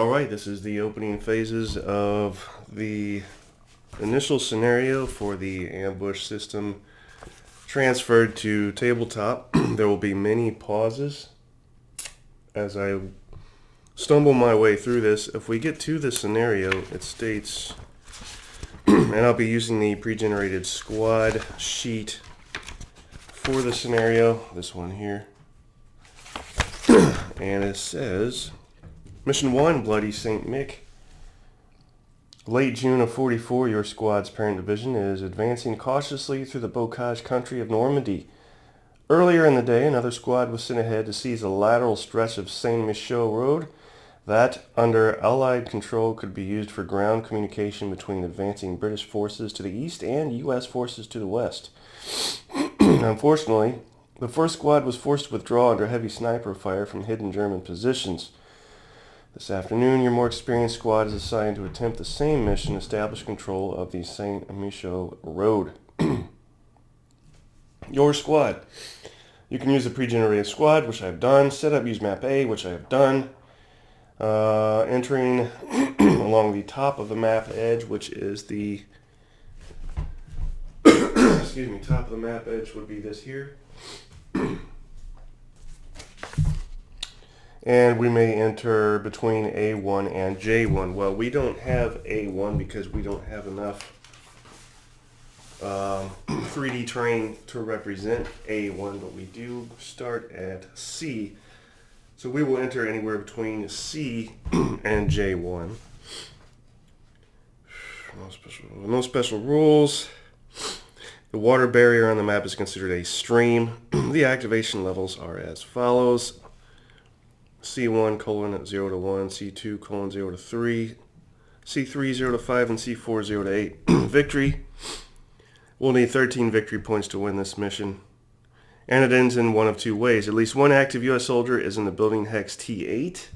Alright, this is the opening phases of the initial scenario for the ambush system transferred to tabletop. There will be many pauses as I stumble my way through this. If we get to the scenario, it states, and I'll be using the pre-generated squad sheet for the scenario, this one here, and it says, Mission 1, Bloody St. Mick. Late June of 44, your squad's parent division is advancing cautiously through the Bocage country of Normandy. Earlier in the day, another squad was sent ahead to seize a lateral stretch of Saint-Michel Road that, under Allied control, could be used for ground communication between advancing British forces to the east and U.S. forces to the west. Unfortunately, the first squad was forced to withdraw under heavy sniper fire from hidden German positions. This afternoon, your more experienced squad is assigned to attempt the same mission, establish control of the Saint-Michel Road. Your squad. You can use the pre-generated squad, which I have done. Set up, use map A, which I have done. Entering along the top of the map edge, which is the top of the map edge would be this here. And we may enter between A1 and J1. Well, we don't have A1 because we don't have enough 3D terrain to represent A1, but we do start at C. So we will enter anywhere between C and J1. No special rules. The water barrier on the map is considered a stream. The activation levels are as follows. C1 colon 0 to 1, C2 colon 0 to 3, C3 0 to 5, and C4 0 to 8. Victory. We'll need 13 victory points to win this mission. And it ends in one of two ways. At least one active U.S. soldier is in the building hex T8,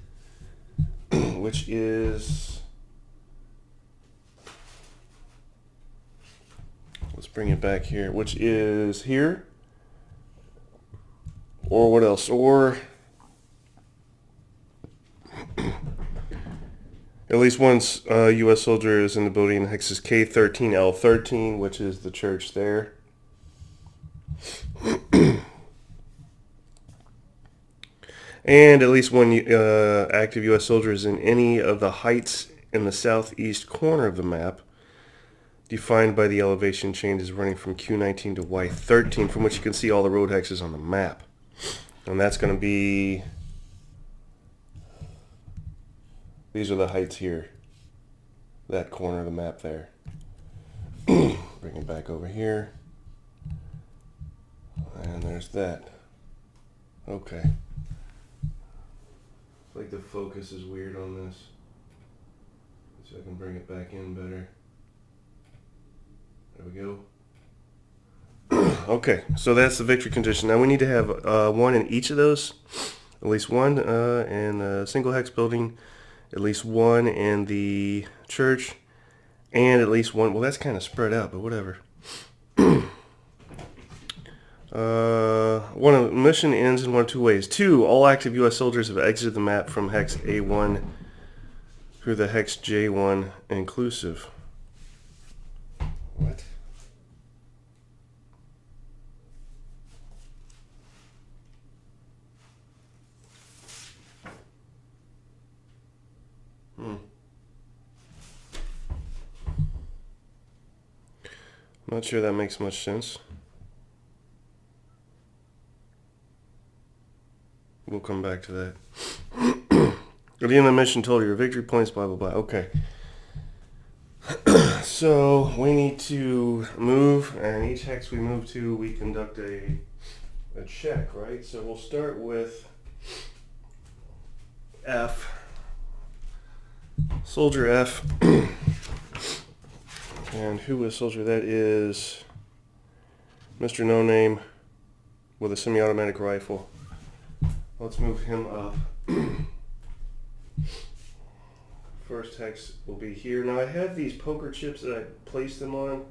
which is... Let's bring it back here. Which is here. Or what else? Or... At least one U.S. soldier is in the building. Hex is K13L13, which is the church there. And at least one active U.S. soldier is in any of the heights in the southeast corner of the map, defined by the elevation changes running from Q19 to Y13, from which you can see all the road hexes on the map. And that's going to be... These are the heights here. That corner of the map there. Bring it back over here. And there's that. Okay. It's like the focus is weird on this. So I can bring it back in better. There we go. Okay, so that's the victory condition. Now we need to have one in each of those. At least one in a single hex building. At least one in the church, and at least one, well, that's kind of spread out, but whatever. One of the mission ends in one of two ways. 2, all active U.S. soldiers have exited the map from hex A1 through the hex J1 inclusive. What? Not sure that makes much sense. We'll come back to that. At the end of the mission, total your victory points, blah, blah, blah. Okay. So we need to move, and each hex we move to, we conduct a check, right? So we'll start with F. Soldier F. And who is soldier? That is Mr. No Name with a semi-automatic rifle. Let's move him up. First hex will be here. Now I have these poker chips that I placed them on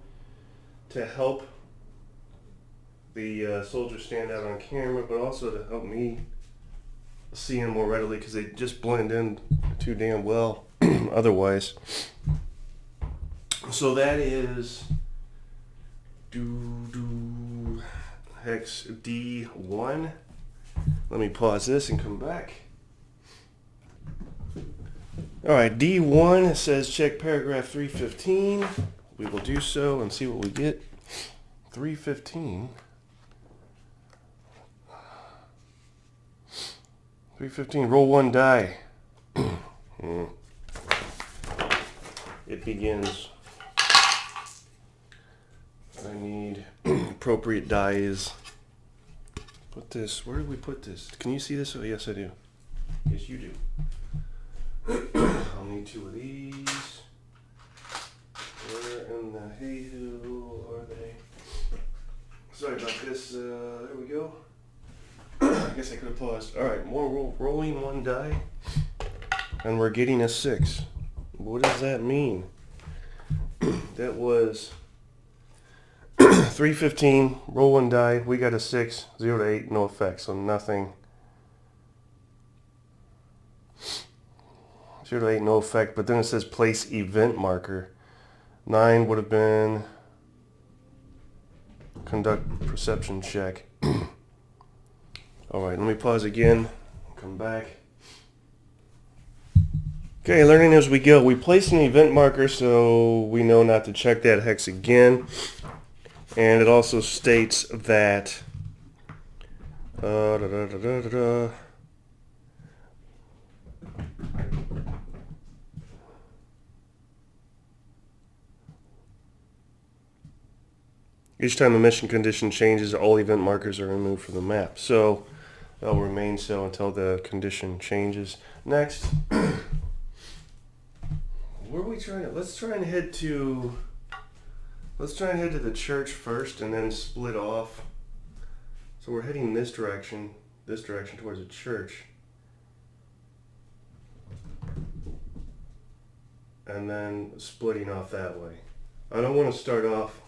to help the soldier stand out on camera, but also to help me see them more readily because they just blend in too damn well otherwise. So that is hex D1. Let me pause this and come back. Alright, D1 says check paragraph 315. We will do so and see what we get. 315. 315, roll one die. It begins. I need appropriate dies. Put this, where did we put this? Can you see this? Oh, yes, I do. Yes, you do. I'll need two of these. Where in the hey-hoo are they? Sorry about this. There we go. I guess I could have paused. Alright, more rolling one die. And we're getting a 6. What does that mean? That was 315, roll one die. We got a 6, 0 to 8, no effect, so nothing. 0 to 8, no effect, but then it says place event marker. 9 would have been conduct perception check. Alright, let me pause again. Come back. Okay, learning as we go. We place an event marker so we know not to check that hex again. And it also states that each time a mission condition changes, all event markers are removed from the map. So they'll remain so until the condition changes. Next, where are we trying to? Let's try and head to the church first, and then split off. So we're heading this direction towards the church, and then splitting off that way. I don't want to start off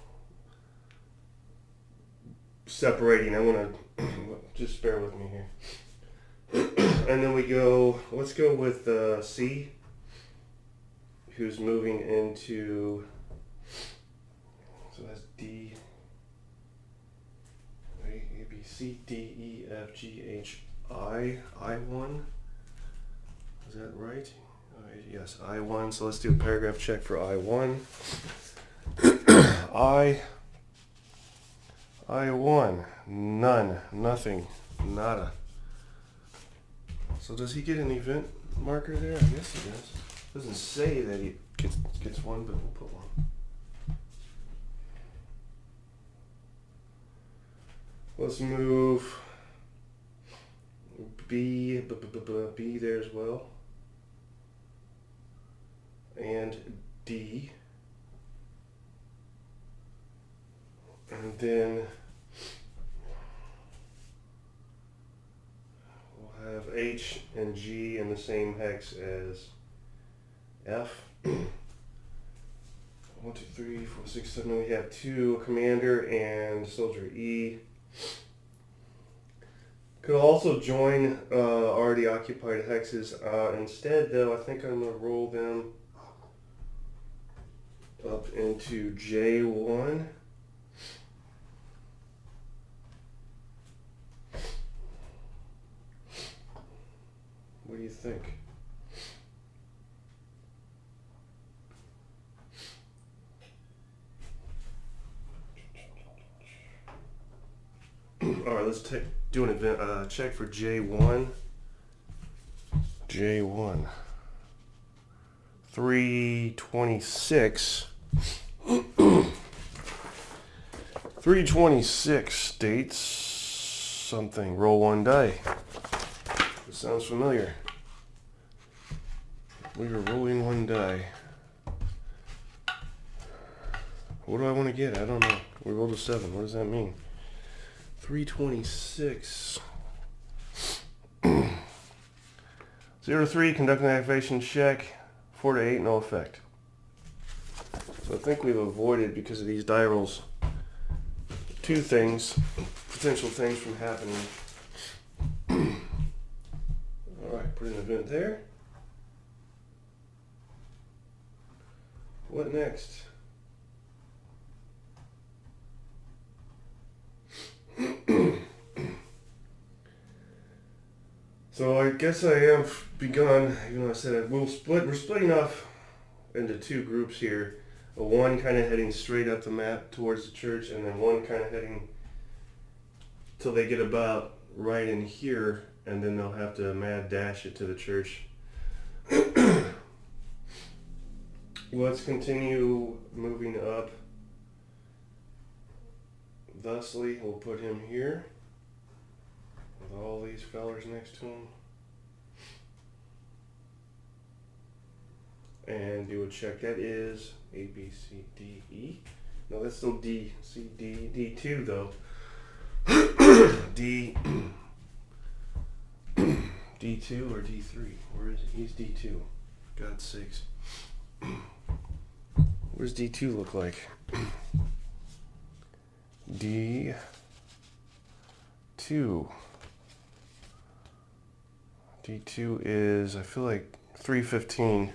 separating. I want to just bear with me here. And then we go. Let's go with C, who's moving into. So that's D, A, B, C, D, E, F, G, H, I, I1. Is that right? Yes, I1. So let's do a paragraph check for I1. I1, none, nothing, nada. So does he get an event marker there? I guess he does. Doesn't say that he gets one, but we'll put one. Let's move B there as well, and D, and then we'll have H and G in the same hex as F. 1, 2, 3, 4, 6, 7. We have 2 commander and soldier E. Could also join already occupied hexes. Instead, though, I think I'm going to roll them up into J1. What do you think? All right, let's do an event check for J1. J1. 326. 326 states something. Roll one die. This sounds familiar. We were rolling one die. What do I want to get? I don't know. We rolled a 7. What does that mean? 326. 0 to 3, conduct an activation check. 4 to 8, no effect. So I think we've avoided, because of these die rolls, 2 things, potential things from happening. Put an event there. What next? So I guess I have begun, even though I said we're splitting off into two groups here. One kind of heading straight up the map towards the church, and then one kind of heading till they get about right in here, and then they'll have to mad dash it to the church. Let's continue moving up. Thusly, we'll put him here with all these fellers next to him. And do a check. That is A, B, C, D, E. No, that's still D, C, D, D2 though. D, D2 or D3? Where is he? He's D2. God's sakes. What does D2 look like? D2. D2 is, I feel like 315.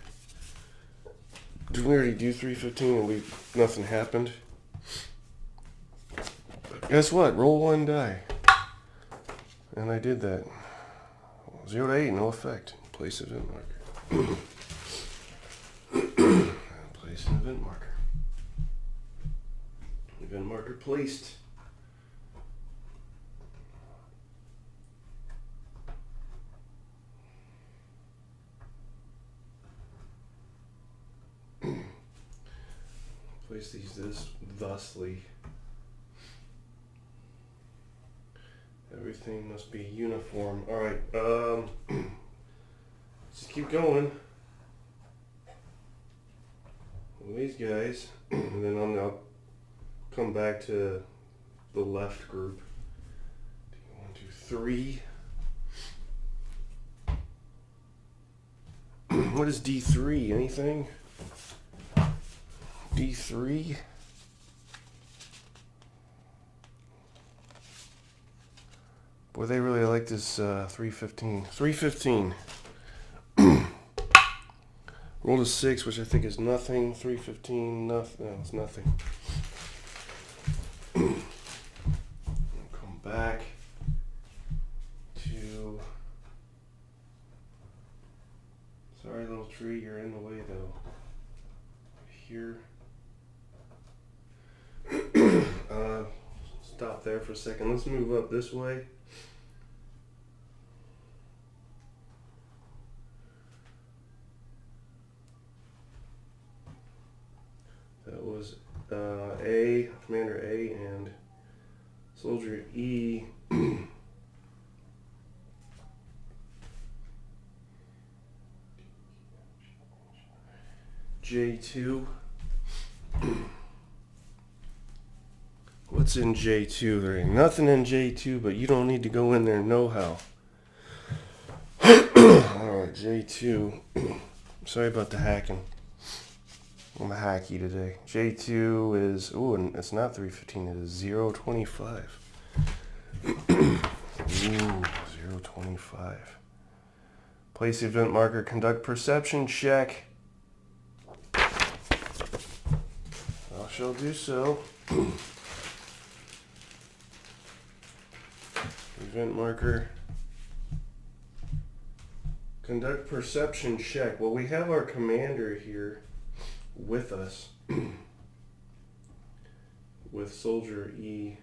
Did we already do 315 and nothing happened? Guess what? Roll one die. And I did that. 0 to 8, no effect. Place event marker. Place an event marker. Event marker placed. Place these thusly. Everything must be uniform. Alright, let's keep going. Well, these guys, and then I'll come back to the left group. 1, 2, 3. What is D3? Anything? D3? Boy, they really like this 315. 315. Roll a 6, which I think is nothing. 315, nothing. No, it's nothing. Come back to... Sorry, little tree, you're in the way, though. Here. Stop there for a second. Let's move up this way. That was A, Commander A, and Soldier E. J2. What's in J2? There ain't nothing in J2, but you don't need to go in there and know how. Alright, J2. Sorry about the hacking. I'm hacky today. J2 is, ooh, and it's not 315, it is 025. Ooh, 025. Place event marker, conduct perception check. I shall do so. Event marker. Conduct perception check. Well, we have our commander here with us. With Soldier E.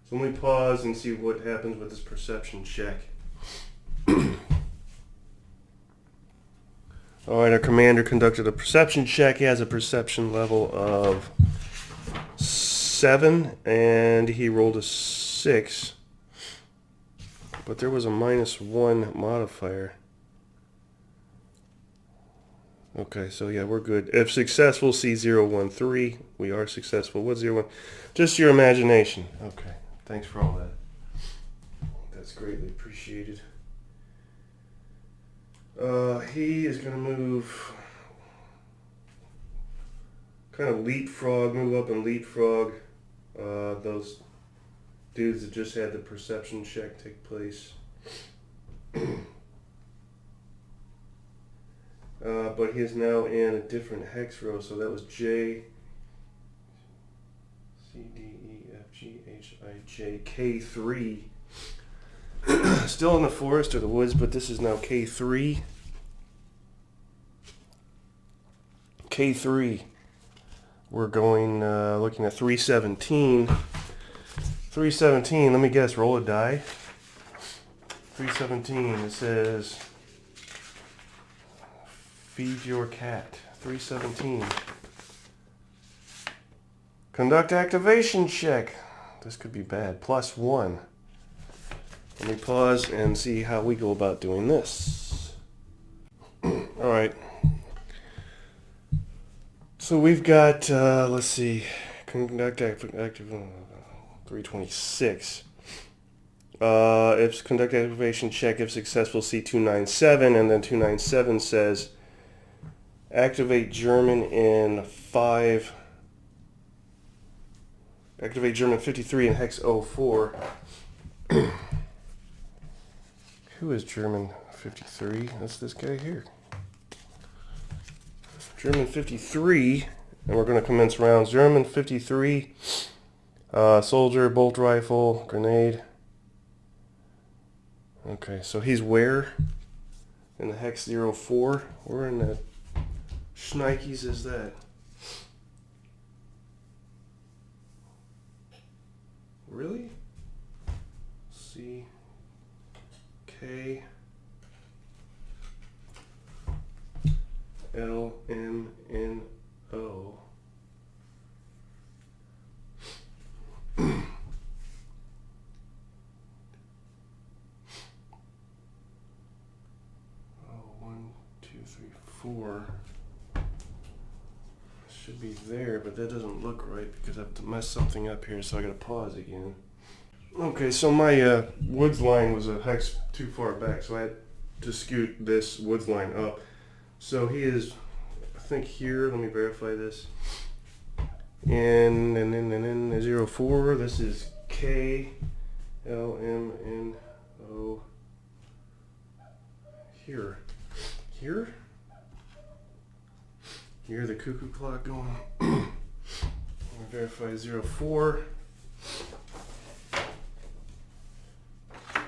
So let me pause and see what happens with this perception check. Alright, our commander conducted a perception check. He has a perception level of 7, and he rolled a 6. But there was a -1 modifier. Okay, so yeah, we're good. If successful, C013. We are successful. What's 01? Just your imagination. Okay, thanks for all that. That's greatly appreciated. He is going to move, kind of leapfrog, move up and leapfrog those dudes that just had the perception check take place. but he is now in a different hex row. So that was J, C, D, E, F, G, H, I, J, K3. Still in the forest or the woods, but this is now K3. K3. We're going, looking at 317. 317, let me guess, roll a die. 317, it says, feed your cat. 317. Conduct activation check. This could be bad. +1. Let me pause and see how we go about doing this. Alright. So we've got, let's see, conduct active 326. If conduct activation check, if successful, C297, and then 297 says activate German in 5. Activate German 53 in hex 04. Who is German 53? That's this guy here. German 53, and we're going to commence rounds. German 53, soldier, bolt rifle, grenade. Okay, so he's where? In the hex 04. Where in the shnikes is that? Really? C, K, L, M, N, O. One, two, three, four. Should be there, but that doesn't look right because I have to mess something up here, so I gotta pause again. Okay, so my woods line was a hex too far back, so I had to scoot this woods line up. So he is, I think here, let me verify this. In 04, this is K, L, M, N, O. Here. Here? You hear the cuckoo clock going. Let me verify 04. 1,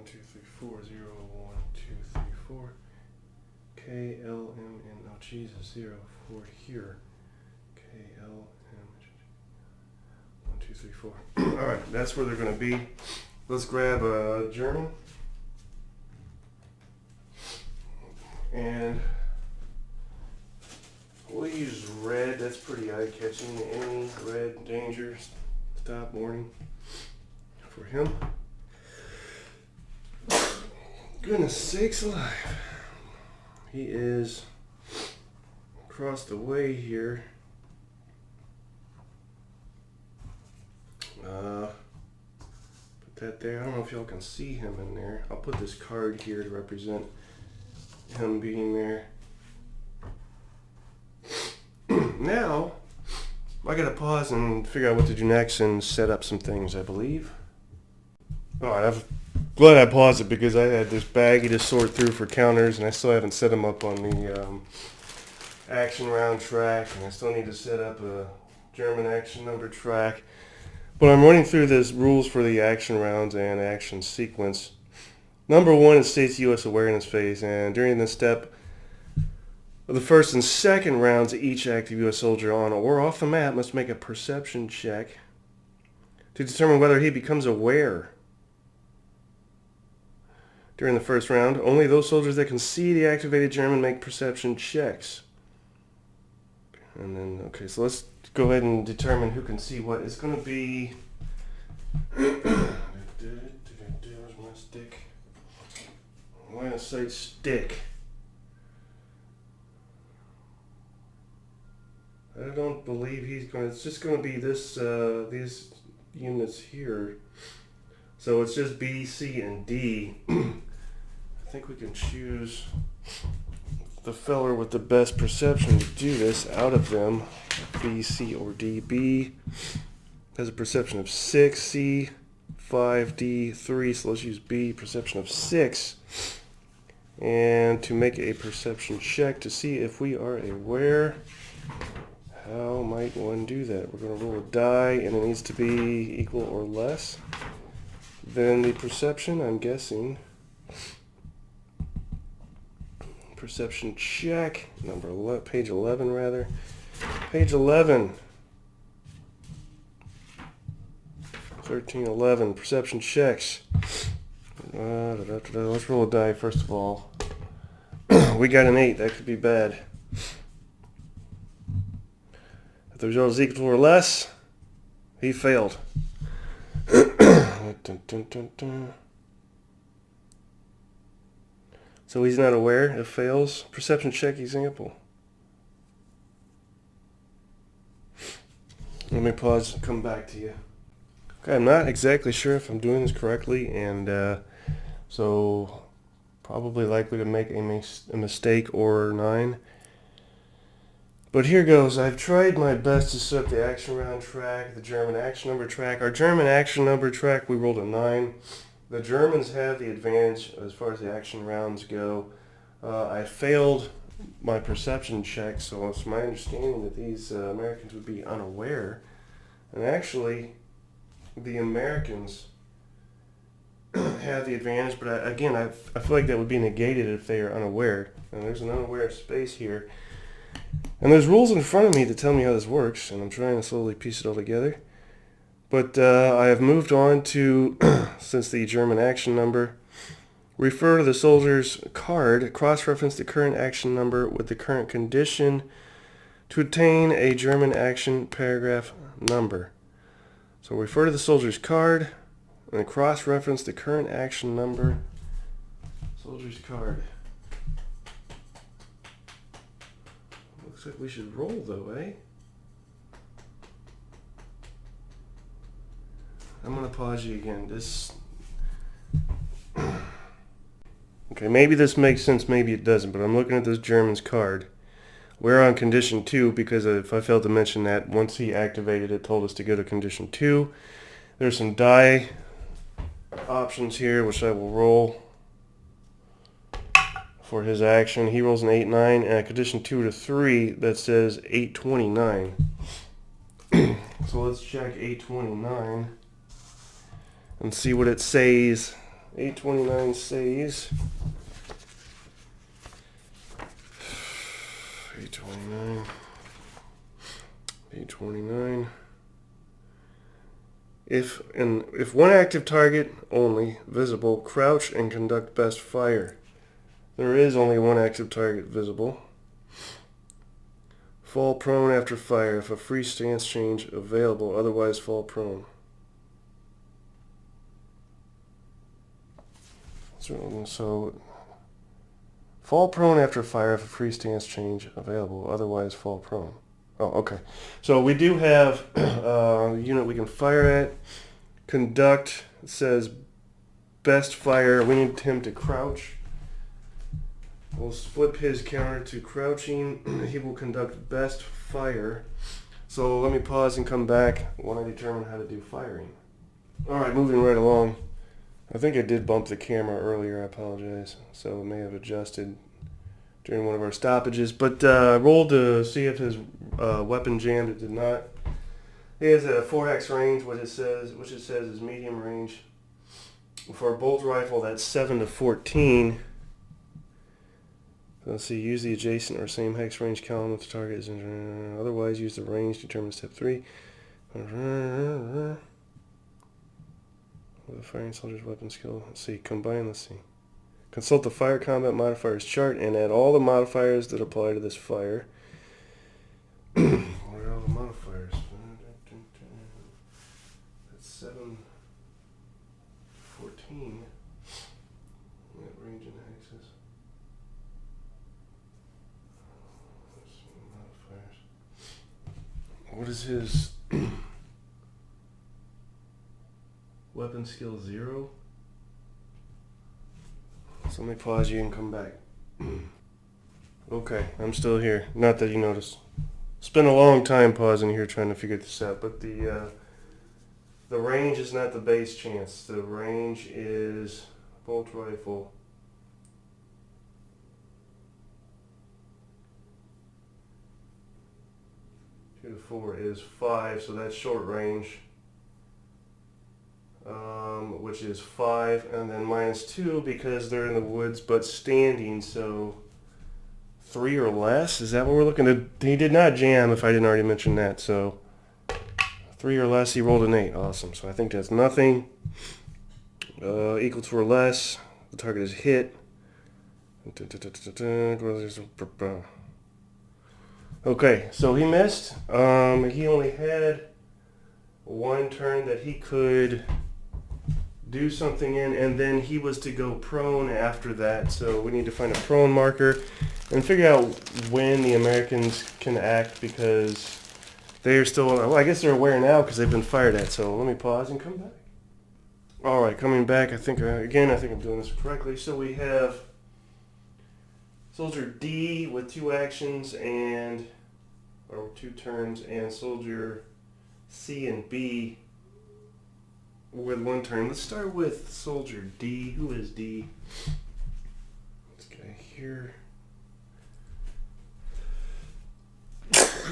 2, 3, 4. 0, 1, 2, 3, 4. K, L, M, N, oh Jesus, 04 here. K, L, M, 1, 2, 3, 4. Alright, that's where they're going to be. Let's grab a German. And we'll use red. That's pretty eye-catching. Any red, danger, stop, warning for him. Goodness sakes alive. He is across the way here. Put that there. I don't know if y'all can see him in there. I'll put this card here to represent him being there. Now, I gotta pause and figure out what to do next and set up some things, I believe. Alright, I'm glad I paused it because I had this baggie to sort through for counters and I still haven't set them up on the action round track, and I still need to set up a German action number track. But I'm running through the rules for the action rounds and action sequence. Number 1, it states U.S. awareness phase, and during this step of the first and second rounds, each active U.S. soldier on or off the map must make a perception check to determine whether he becomes aware. During the first round, only those soldiers that can see the activated German make perception checks. And then, okay, so let's go ahead and determine who can see what. It's going to be... Where's my stick? Line of sight stick. I don't believe he's going to... It's just going to be this, these units here. So it's just B, C, and D. I think we can choose the feller with the best perception to do this out of them. B, C, or D. B has a perception of 6, C, 5, D, 3. So let's use B, perception of 6. And to make a perception check to see if we are aware, how might one do that? We're going to roll a die, and it needs to be equal or less than the perception, I'm guessing. Perception check, page 11 rather. Page 11. 1311, perception checks. Let's roll a die first of all. We got an 8, that could be bad. If the result is equal or less, he failed. So he's not aware, it fails. Perception check example. Let me pause and come back to you. Okay, I'm not exactly sure if I'm doing this correctly, and so probably likely to make a mistake or 9. But here goes. I've tried my best to set up the action round track, the German action number track. Our German action number track, we rolled a 9. The Germans have the advantage as far as the action rounds go. I failed my perception check, so it's my understanding that these Americans would be unaware. And actually, the Americans have the advantage, but I feel like that would be negated if they are unaware. And there's an unaware space here. And there's rules in front of me that tell me how this works, and I'm trying to slowly piece it all together. But I have moved on to, since the German action number, refer to the soldier's card, cross-reference the current action number with the current condition to obtain a German action paragraph number. So refer to the soldier's card and cross-reference the current action number. Soldier's card. Looks like we should roll though, eh? I'm going to pause you again. Okay, maybe this makes sense, maybe it doesn't, but I'm looking at this German's card. We're on condition 2 because if I failed to mention that, once he activated it, told us to go to condition 2. There's some die options here, which I will roll for his action. He rolls an 8-9, and at condition 2 to 3, that says 829. So let's check 829 and see what it says. 829 says 829. If one active target only visible, crouch and conduct best fire. There is only one active target visible. Fall prone after fire if a free stance change available, otherwise fall prone. So fall prone after fire if a free stance change available, otherwise fall prone. Oh, okay. So we do have a unit we can fire at. Conduct, it says best fire. We need him to crouch. We'll flip his counter to crouching. He will conduct best fire. So let me pause and come back when I determine how to do firing. Alright, moving right along. I think I did bump the camera earlier, I apologize. So it may have adjusted during one of our stoppages. But I rolled to see if his weapon jammed. It did not. He has a 4x range, which it says is medium range. For a bolt rifle, that's 7 to 14. Let's see, use the adjacent or same hex range column if the target is in. Otherwise, use the range to determine step 3. With a firing soldier's weapon skill. Let's see, combine, let's see. Consult the fire combat modifiers chart and add all the modifiers that apply to this fire. What are all the modifiers? That's 7, 14. That range and hexes. Let's see, modifiers. What is his weapon skill 0? So let me pause you and come back. Okay, I'm still here. Not that you noticed. Spent a long time pausing here trying to figure this out, but the range is not the base chance. The range is bolt rifle. 2 to 4 is 5, so that's short range. Which is 5, and then minus 2 because they're in the woods but standing, so 3 or less. Is that what we're looking at? He did not jam, if I didn't already mention that, so 3 or less, he rolled an 8. Awesome. So I think that's nothing. Equal to or less. The target is hit. Okay, so he missed. He only had one turn that he could do something in, and then he was to go prone after that. So we need to find a prone marker and figure out when the Americans can act, because they are still, well, I guess they're aware now because they've been fired at. So let me pause and come back. All right, coming back. I think I'm doing this correctly. So we have soldier D with 2 actions or 2 turns, and soldier C and B with 1 turn. Let's start with soldier D. Who is D? This guy here.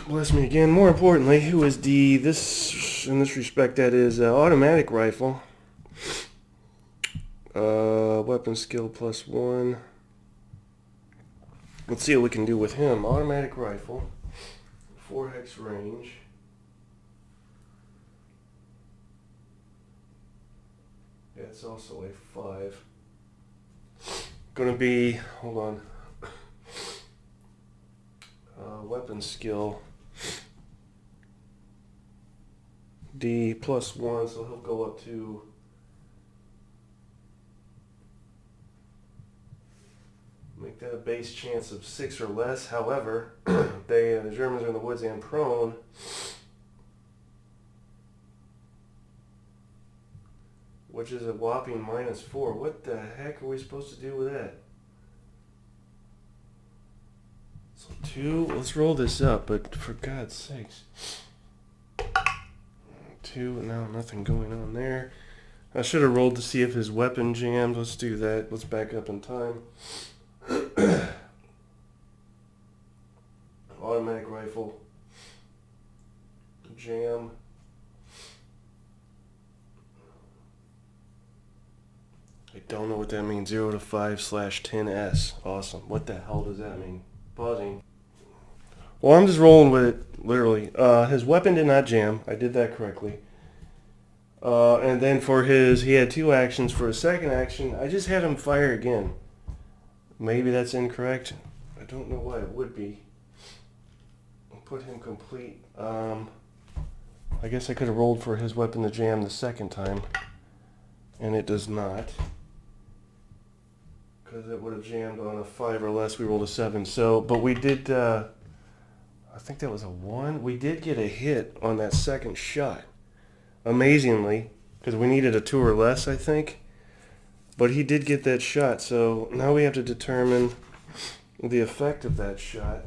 Bless me again. More importantly, who is D? This, in this respect, that is automatic rifle. Weapon skill +1. Let's see what we can do with him. Automatic rifle, 4 hex range. Yeah, it's also a 5. Gonna be, hold on. Weapon skill D +1, so he'll go up to make that a base chance of 6 or less. However, the Germans are in the woods and prone. Which is a whopping -4. What the heck are we supposed to do with that? So 2, let's roll this up, but for God's sakes. 2, no, nothing going on there. I should have rolled to see if his weapon jammed. Let's do that. Let's back up in time. Automatic rifle. Jam. I don't know what that means. 0 to 5/10S. Awesome. What the hell does that mean? Pausing. Well, I'm just rolling with it, literally. His weapon did not jam. I did that correctly. And then for he had 2 actions. For his second action, I just had him fire again. Maybe that's incorrect. I don't know why it would be. I'll put him complete. I guess I could have rolled for his weapon to jam the second time. And it does not. Because it would have jammed on a 5 or less. We rolled a 7. So, but we did, I think that was a 1. We did get a hit on that second shot. Amazingly. Because we needed a 2 or less, I think. But he did get that shot. So now we have to determine the effect of that shot.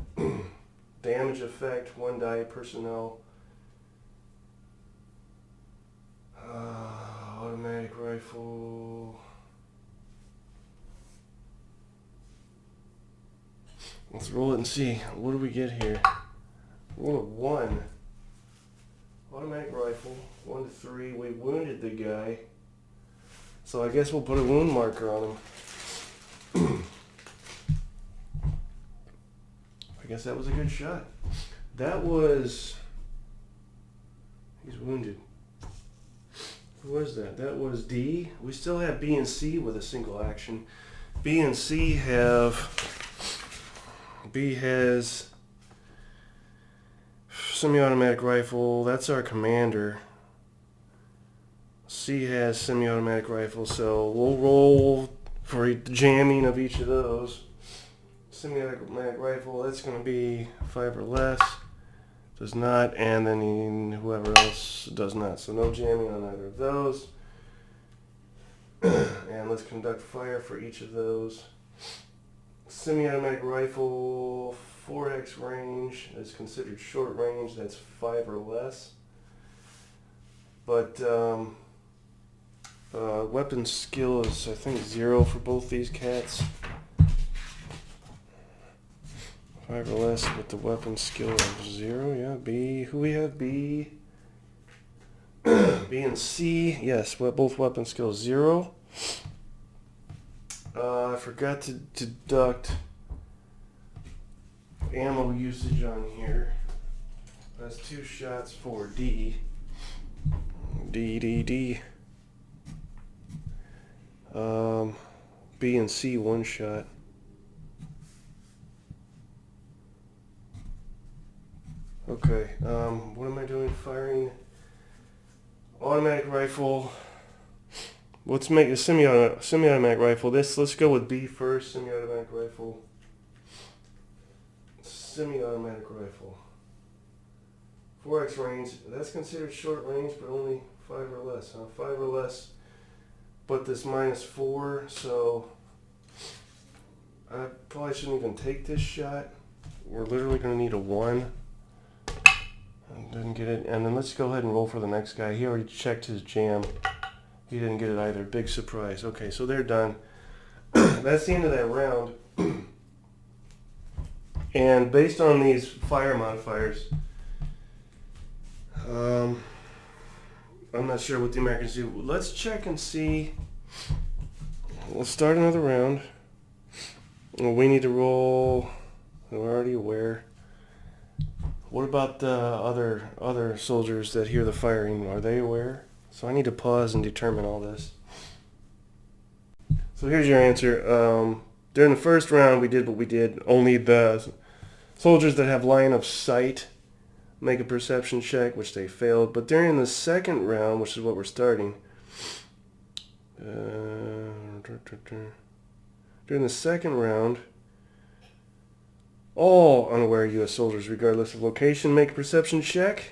Damage effect, 1 die personnel. Automatic rifle. Let's roll it and see. What do we get here? Roll a 1. Automatic rifle, 1 to 3. We wounded the guy. So I guess we'll put a wound marker on him. I guess that was a good shot. That was... He's wounded. Who was that? That was D. We still have B and C with a single action. B and C have... B has semi-automatic rifle. That's our commander. C has semi-automatic rifle, so we'll roll for jamming of each of those. Semi-automatic rifle, that's going to be 5 or less. Does not, and then whoever else does not. So no jamming on either of those. And let's conduct fire for each of those. Semi-automatic rifle, 4x range is considered short range. That's 5 or less. But weapon skill is, I think, 0 for both these cats. 5 or less with the weapon skill of 0. Yeah, B. Who we have? B. B and C. Yes, both weapon skills 0. I forgot to deduct ammo usage on here. That's 2 shots for D. D. B and C 1 shot. Okay, what am I doing? Firing automatic rifle. Let's make a semi-automatic rifle. Let's go with B first. Semi-automatic rifle. Semi-automatic rifle. 4x range. That's considered short range, but only 5 or less. 5 or less. But this -4, so I probably shouldn't even take this shot. We're literally going to need a 1. Didn't get it. And then let's go ahead and roll for the next guy. He already checked his jam. He didn't get it either. Big surprise. Okay, so they're done. That's the end of that round. And based on these fire modifiers, I'm not sure what the Americans do. Let's check and see. Let's start another round. Well, we need to roll. We're already aware. What about the other soldiers that hear the firing? Are they aware? So I need to pause and determine all this. So here's your answer. During the first round, we did what we did. Only the soldiers that have line of sight make a perception check, which they failed. But during the second round, which is what we're starting, during the second round, all unaware U.S. soldiers, regardless of location, make a perception check.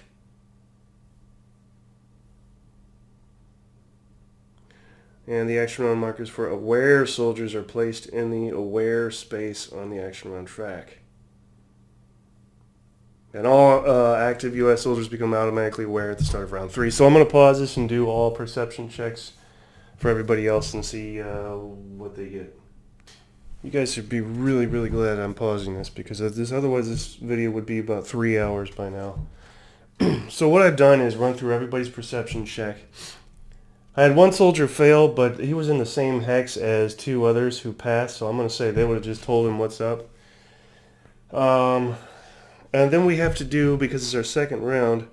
And the action round markers for aware soldiers are placed in the aware space on the action round track. And all active U.S. soldiers become automatically aware at the start of round 3. So I'm going to pause this and do all perception checks for everybody else and see what they get. You guys should be really, really glad I'm pausing this, because otherwise this video would be about 3 hours by now. So what I've done is run through everybody's perception check. I had one soldier fail, but he was in the same hex as 2 others who passed, so I'm going to say they would have just told him what's up. And then we have to do, because it's our second round,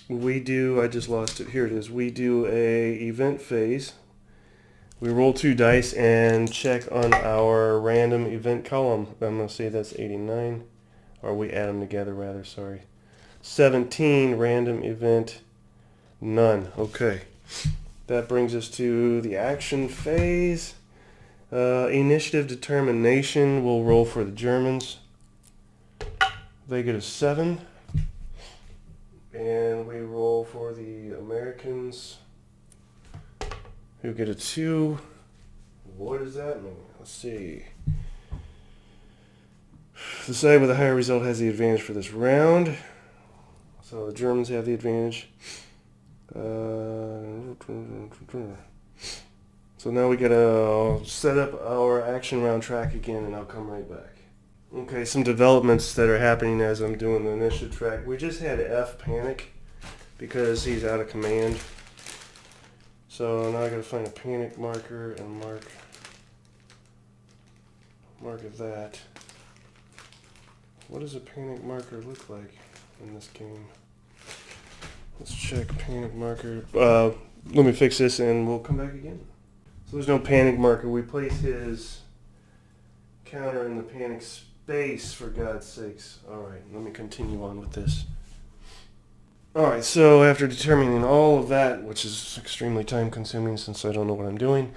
we do, I just lost it, here it is, we do a event phase. We roll 2 dice and check on our random event column. I'm going to say that's 89, or we add them together rather, sorry. 17, random event, none. Okay. That brings us to the action phase. Initiative determination, we'll roll for the Germans. They get a 7. And we roll for the Americans, who get a 2. What does that mean? Let's see. The side with a higher result has the advantage for this round. So the Germans have the advantage. So now we gotta set up our action round track again, and I'll come right back. Okay, some developments that are happening as I'm doing the initiative track. We just had F panic because he's out of command. So now I gotta find a panic marker and mark that. What does a panic marker look like in this game? Let's check panic marker. Let me fix this and we'll come back again. So there's no panic marker. We place his counter in the panic space, for God's sakes. Alright, let me continue on with this. Alright, so after determining all of that, which is extremely time consuming since I don't know what I'm doing,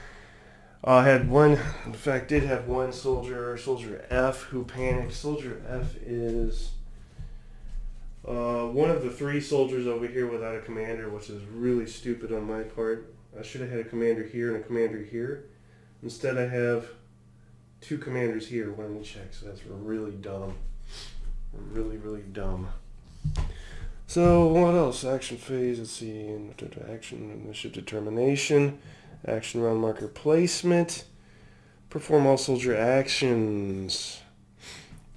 I had one, in fact did have one soldier F, who panicked. Soldier F is one of the 3 soldiers over here without a commander, which is really stupid on my part. I should have had a commander here and a commander here. Instead I have 2 commanders here, one in each hex, so that's really dumb. Really, really dumb. So what else? Action phase, let's see, action, initiative determination, action round marker placement, perform all soldier actions.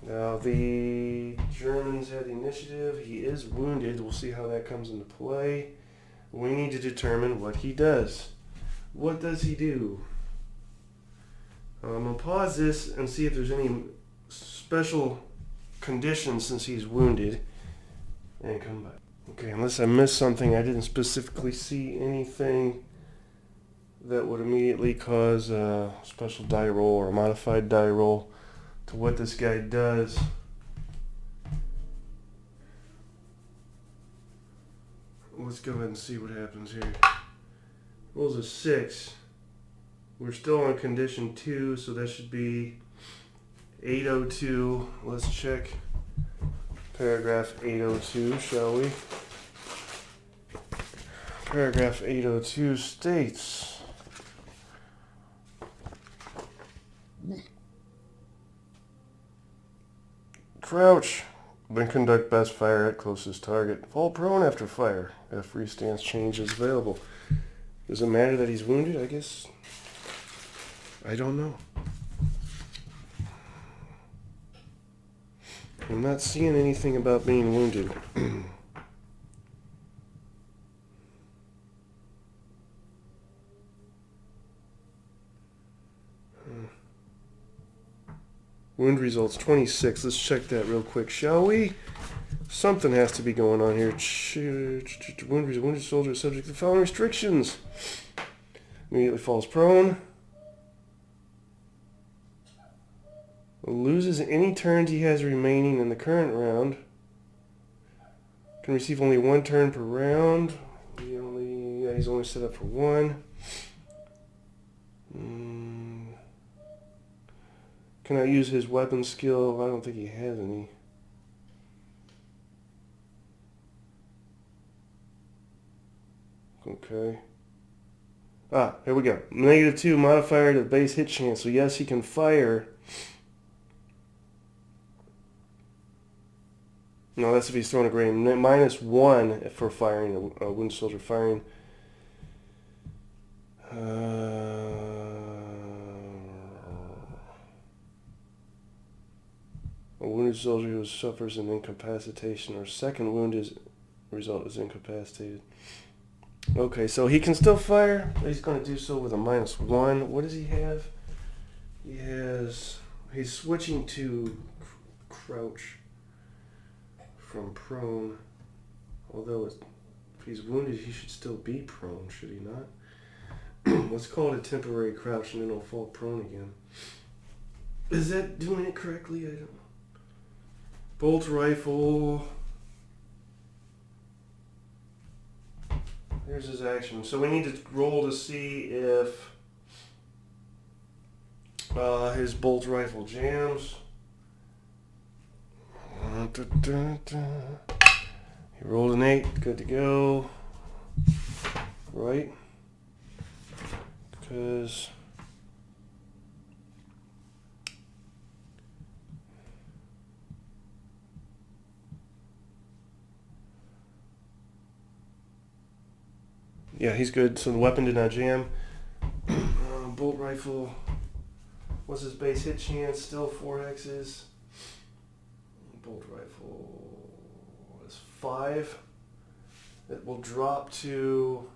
Now the Germans had the initiative. He is wounded. We'll see how that comes into play. We need to determine what he does. What does he do? I'm going to pause this and see if there's any special conditions since he's wounded and come back. Okay, unless I missed something, I didn't specifically see anything that would immediately cause a special die roll or a modified die roll to what this guy does. Let's go ahead and see what happens here. Rolls a 6. We're still on condition 2, so that should be 802. Let's check paragraph 802, shall we? Paragraph 802 states, crouch, then conduct best fire at closest target. Fall prone after fire if free stance change is available. Does it matter that he's wounded? I guess. I don't know. I'm not seeing anything about being wounded. Wound results 26. Let's check that real quick, shall we? Something has to be going on here. Wounded soldier is subject to the following restrictions. Immediately falls prone. Loses any turns he has remaining in the current round. Can receive only 1 turn per round. He's only set up for 1. Cannot use his weapon skill. I don't think he has any. Okay. Here we go. -2 modifier to base hit chance. So yes, he can fire. No, that's if he's throwing a grenade. -1 for firing a wounded soldier firing. A wounded soldier who suffers an incapacitation or second wound result is incapacitated. Okay, so he can still fire. He's going to do so with a -1. What does he have? He's switching to crouch from prone. Although if he's wounded, he should still be prone, should he not? Let's call it a temporary crouch and then he'll fall prone again. Is that doing it correctly? I don't know. Bolt rifle. Here's his action. So we need to roll to see if his bolt rifle jams. He rolled an 8. Good to go. Right? Because yeah, he's good. So the weapon did not jam. Bolt rifle. What's his base hit chance? Still 4 hexes. Bolt rifle is 5. It will drop to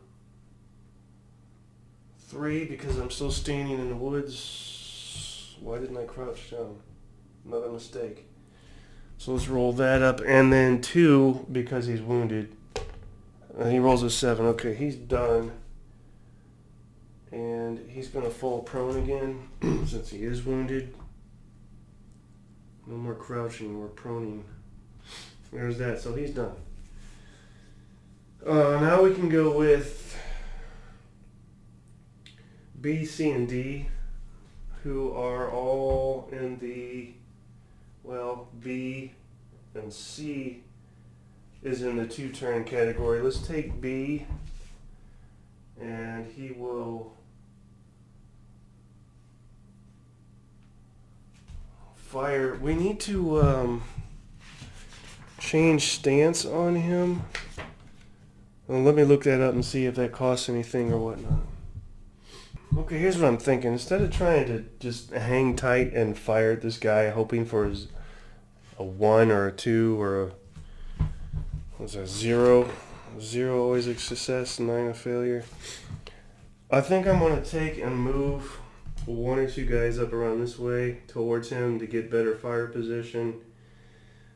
3 because I'm still standing in the woods. Why didn't I crouch down? Another mistake. So let's roll that up. And then 2 because he's wounded. And he rolls a 7. Okay, he's done. And he's going to fall prone again since he is wounded. No more crouching, more proning. There's that. So he's done. Now we can go with B, C, and D, who are all in the, well, B and C is in the 2-turn category. Let's take B, and he will fire. We need to change stance on him. Well, let me look that up and see if that costs anything or whatnot. Okay, here's what I'm thinking. Instead of trying to just hang tight and fire at this guy, hoping for his a 1 or a 2 or a, what's that, 0. 0 always a success, 9 a failure. I think I'm going to take and move 1 or 2 guys up around this way towards him to get better fire position.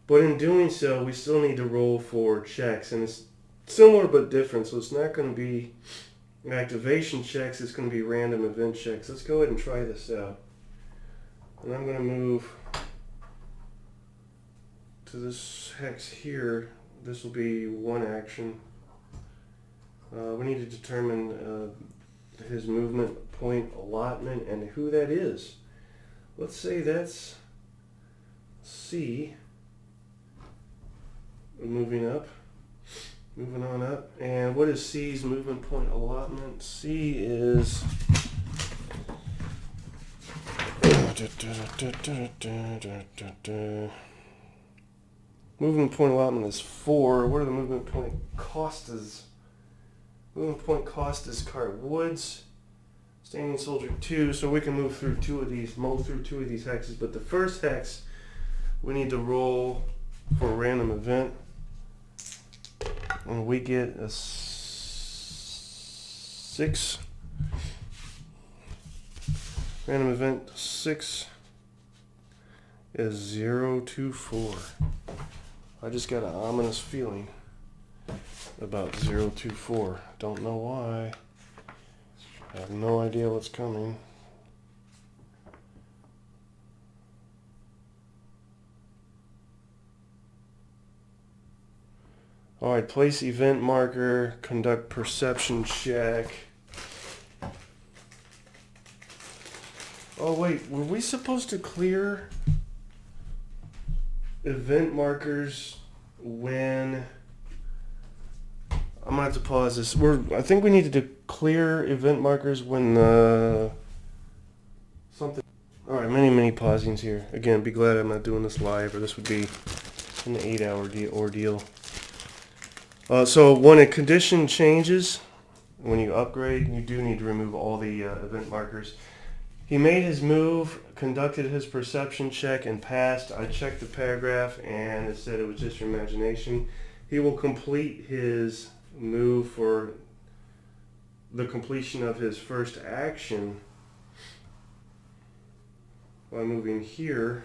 But in doing so, we still need to roll for checks. And it's similar but different. So it's not going to be activation checks. It's going to be random event checks. Let's go ahead and try this out. And I'm going to move to this hex here. This will be 1 action. We need to determine his movement point allotment and who that is. Let's say that's C. Moving up. Moving on up. And what is C's movement point allotment? C is... Movement point allotment is 4. What are the movement point costs? Movement point cost is cart woods. Standing soldier 2. So we can move through 2 of these hexes. But the first hex, we need to roll for a random event. And we get a 6. Random event 6 is 0, 2, 4. I just got an ominous feeling about 0, 2, 4. Don't know why. I have no idea what's coming. Alright, place event marker, conduct perception check. Oh wait, were we supposed to clear event markers when... I'm gonna have to pause this. I think we needed to clear event markers when something... Alright, many pausings here. Again, be glad I'm not doing this live, or this would be an 8-hour ordeal. So when a condition changes, when you upgrade, you do need to remove all the event markers. He made his move, conducted his perception check, and passed. I checked the paragraph, and it said it was just your imagination. He will complete his move for the completion of his first action by moving here.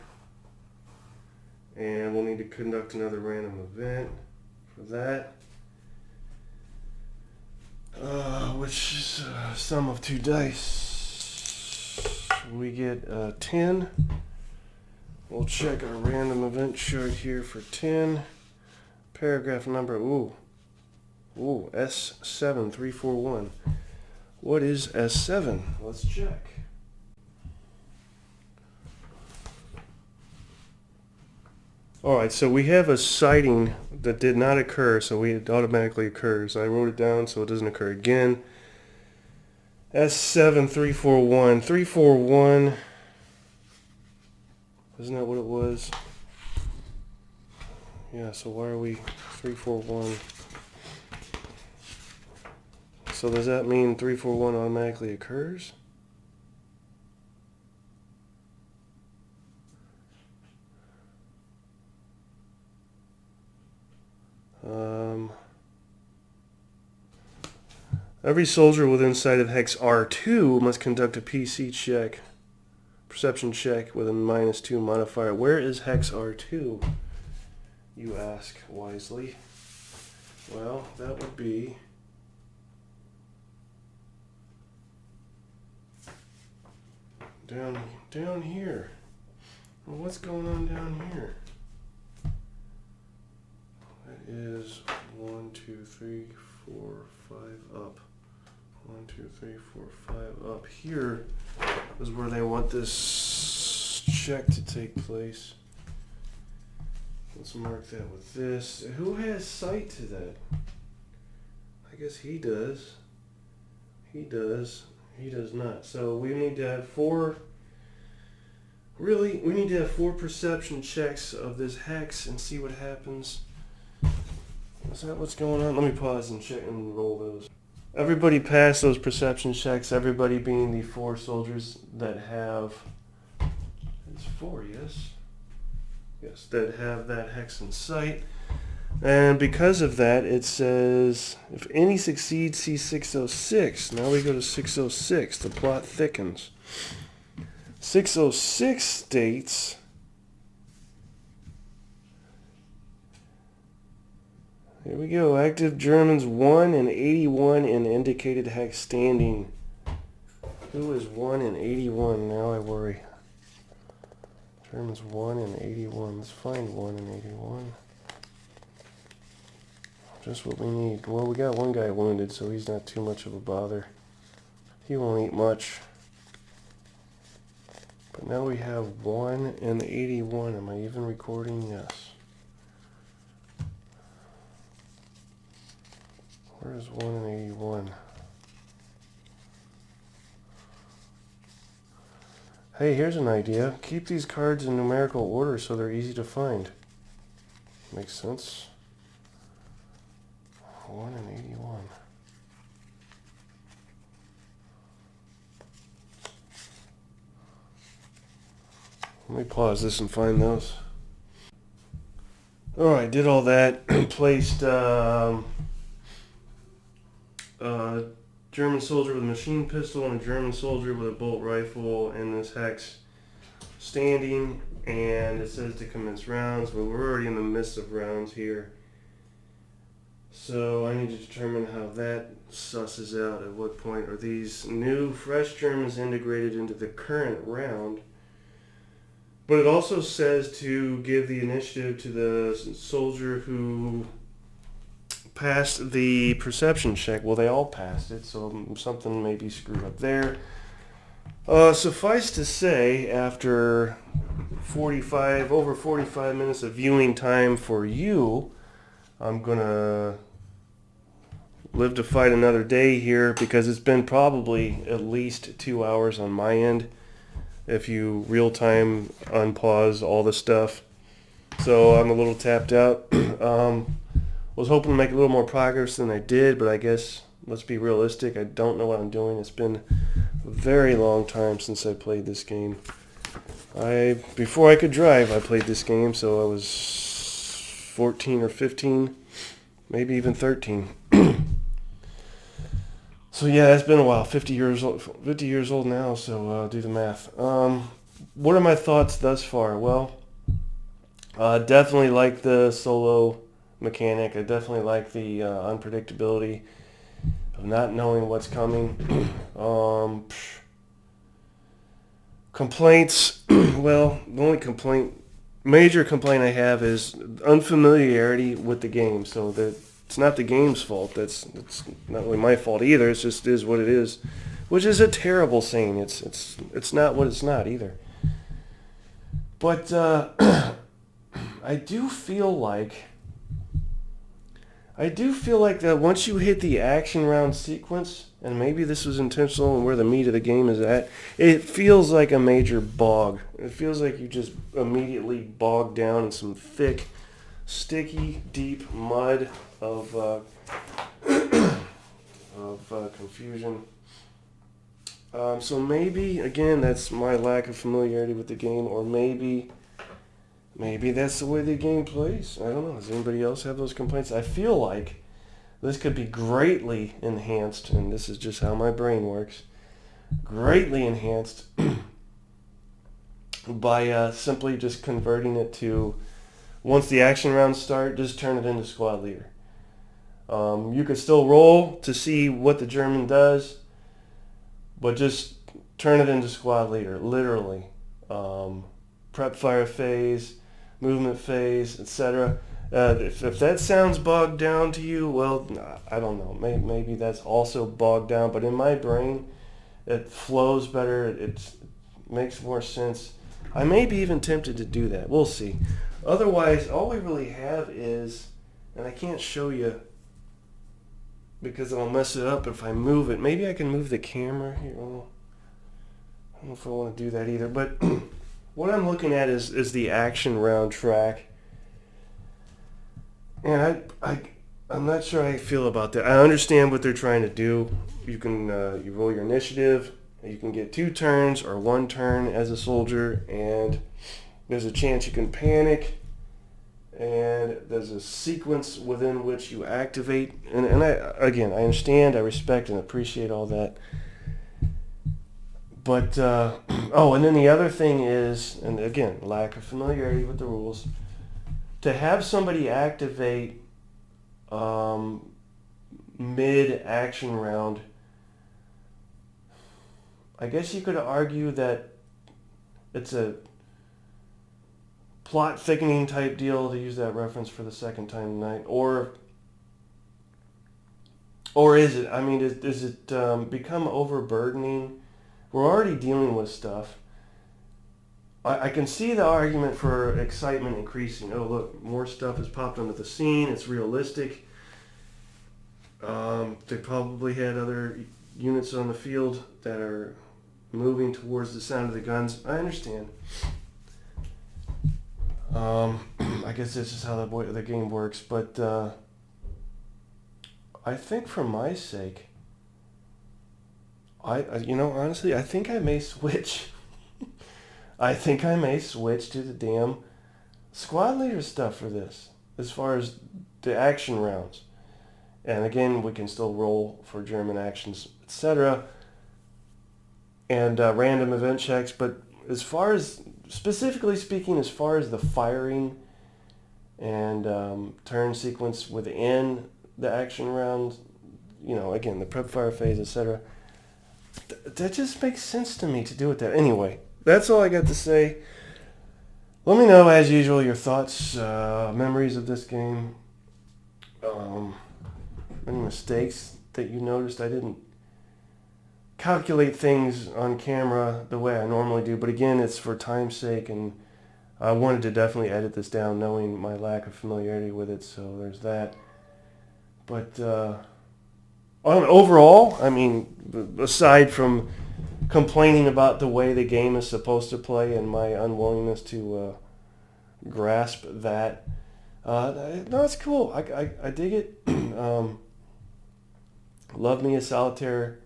And we'll need to conduct another random event for that. Which is a sum of 2 dice. We get 10. We'll check our random event chart here for 10. Paragraph number, S7341. What is S7? Let's check. Alright, so we have a sighting that did not occur, so it automatically occurs. I wrote it down so it doesn't occur again. S7341. 341. Isn't that what it was? Yeah, so why are we 341? So does that mean 341 automatically occurs? Every soldier within sight of hex R2 must conduct a PC check, perception check with a -2 modifier. Where is hex R2? You ask wisely. Well, that would be down here. Well, what's going on down here? That is 1, 2, 3, 4, 5 up. 1, 2, 3, 4, 5 up. Here is where they want this check to take place. Let's mark that with this. Who has sight to that? I guess he does. He does. He does not. So we need to have 4. Really, we need to have 4 perception checks of this hex and see what happens. Is that what's going on? Let me pause and check and roll those. Everybody passed those perception checks. Everybody being the 4 soldiers that have... It's 4, yes? Yes, that have that hex in sight. And because of that, it says, if any succeed, see 606. Now we go to 606. The plot thickens. 606 states, here we go, active Germans 1 and 81 in indicated hex standing. Who is 1 and 81? Now I worry. Germans 1 and 81. Let's find 1 and 81. Just what we need. Well, we got one guy wounded, so he's not too much of a bother. He won't eat much. But now we have 1 and 81. Am I even recording? Yes. Where is 1 and 81? Hey, here's an idea. Keep these cards in numerical order so they're easy to find. Makes sense. 1 and 81. Let me pause this and find those. Alright, did all that. Placed German soldier with a machine pistol and a German soldier with a bolt rifle in this hex standing, and it says to commence rounds. Well, we're already in the midst of rounds here. So I need to determine how that susses out. At what point are these new, fresh Germans integrated into the current round? But it also says to give the initiative to the soldier who passed the perception check. Well, they all passed it, so something may be screwed up there. Suffice to say, after over 45 minutes of viewing time for you, I'm going to live to fight another day here, because it's been probably at least 2 hours on my end if you real-time unpause all the stuff. So I'm a little tapped out. Was hoping to make a little more progress than I did, but I guess, let's be realistic, I don't know what I'm doing. It's been a very long time since I played this game. Before I could drive, I played this game, so I was 14 or 15, maybe even 13. So yeah, it's been a while. 50 years old now, so do the math. What are my thoughts thus far? Well, definitely like the solo mechanic. I definitely like the unpredictability of not knowing what's coming. Complaints, well, the only major complaint I have is unfamiliarity with the game. So that it's not the game's fault. It's not really my fault either. It just is what it is, which is a terrible saying. It's not what it's not either. But I do feel like that once you hit the action round sequence, and maybe this was intentional and where the meat of the game is at, it feels like a major bog. It feels like you just immediately bogged down in some thick, sticky, deep mud of confusion. So maybe, again, that's my lack of familiarity with the game, or maybe that's the way the game plays. I don't know. Does anybody else have those complaints? I feel like this could be greatly enhanced, and this is just how my brain works, greatly enhanced by simply just converting it to, once the action rounds start, just turn it into squad leader. You could still roll to see what the German does, but just turn it into squad leader, literally. Prep fire phase, movement phase, etc. If that sounds bogged down to you, well, I don't know. Maybe that's also bogged down, but in my brain, it flows better. It makes more sense. I may be even tempted to do that. We'll see. Otherwise, all we really have is, and I can't show you because I'll mess it up if I move it. Maybe I can move the camera here. Well, I don't know if I want to do that either, but what I'm looking at is the action round track. And I'm not sure how I feel about that. I understand what they're trying to do. You can you roll your initiative. You can get 2 turns or 1 turn as a soldier, and there's a chance you can panic, and there's a sequence within which you activate. And I understand, I respect and appreciate all that. But, and then the other thing is, and again, lack of familiarity with the rules, to have somebody activate mid-action round, I guess you could argue that it's a plot thickening type deal, to use that reference for the second time tonight, or is it? I mean, does it become overburdening? We're already dealing with stuff. I can see the argument for excitement increasing. Oh, look, more stuff has popped onto the scene. It's realistic. They probably had other units on the field that are moving towards the sound of the guns. I understand. I guess this is how the game works. But I think for my sake, honestly, I think I may switch. I think I may switch to the damn squad leader stuff for this, as far as the action rounds. And again, we can still roll for German actions, etc. And random event checks. But as far as, specifically speaking, as far as the firing and turn sequence within the action rounds, again, the prep fire phase, etc., that just makes sense to me to do it that. Anyway, that's all I got to say. Let me know, as usual, your thoughts, memories of this game. Any mistakes that you noticed. I didn't calculate things on camera the way I normally do, but again, it's for time's sake, and I wanted to definitely edit this down knowing my lack of familiarity with it, so there's that. But overall, I mean, aside from complaining about the way the game is supposed to play and my unwillingness to grasp that, no, it's cool. I dig it. Love me a solitaire,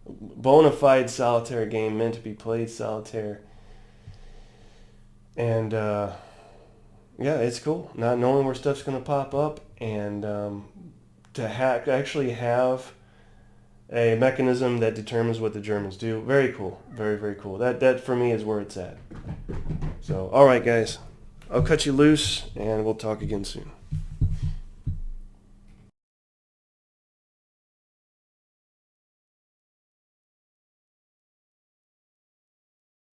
bona fide solitaire game meant to be played solitaire. And yeah, it's cool. Not knowing where stuff's going to pop up, and to actually have a mechanism that determines what the Germans do. Very cool. Very, very cool. That for me is where it's at. So, all right, guys. I'll cut you loose, and we'll talk again soon.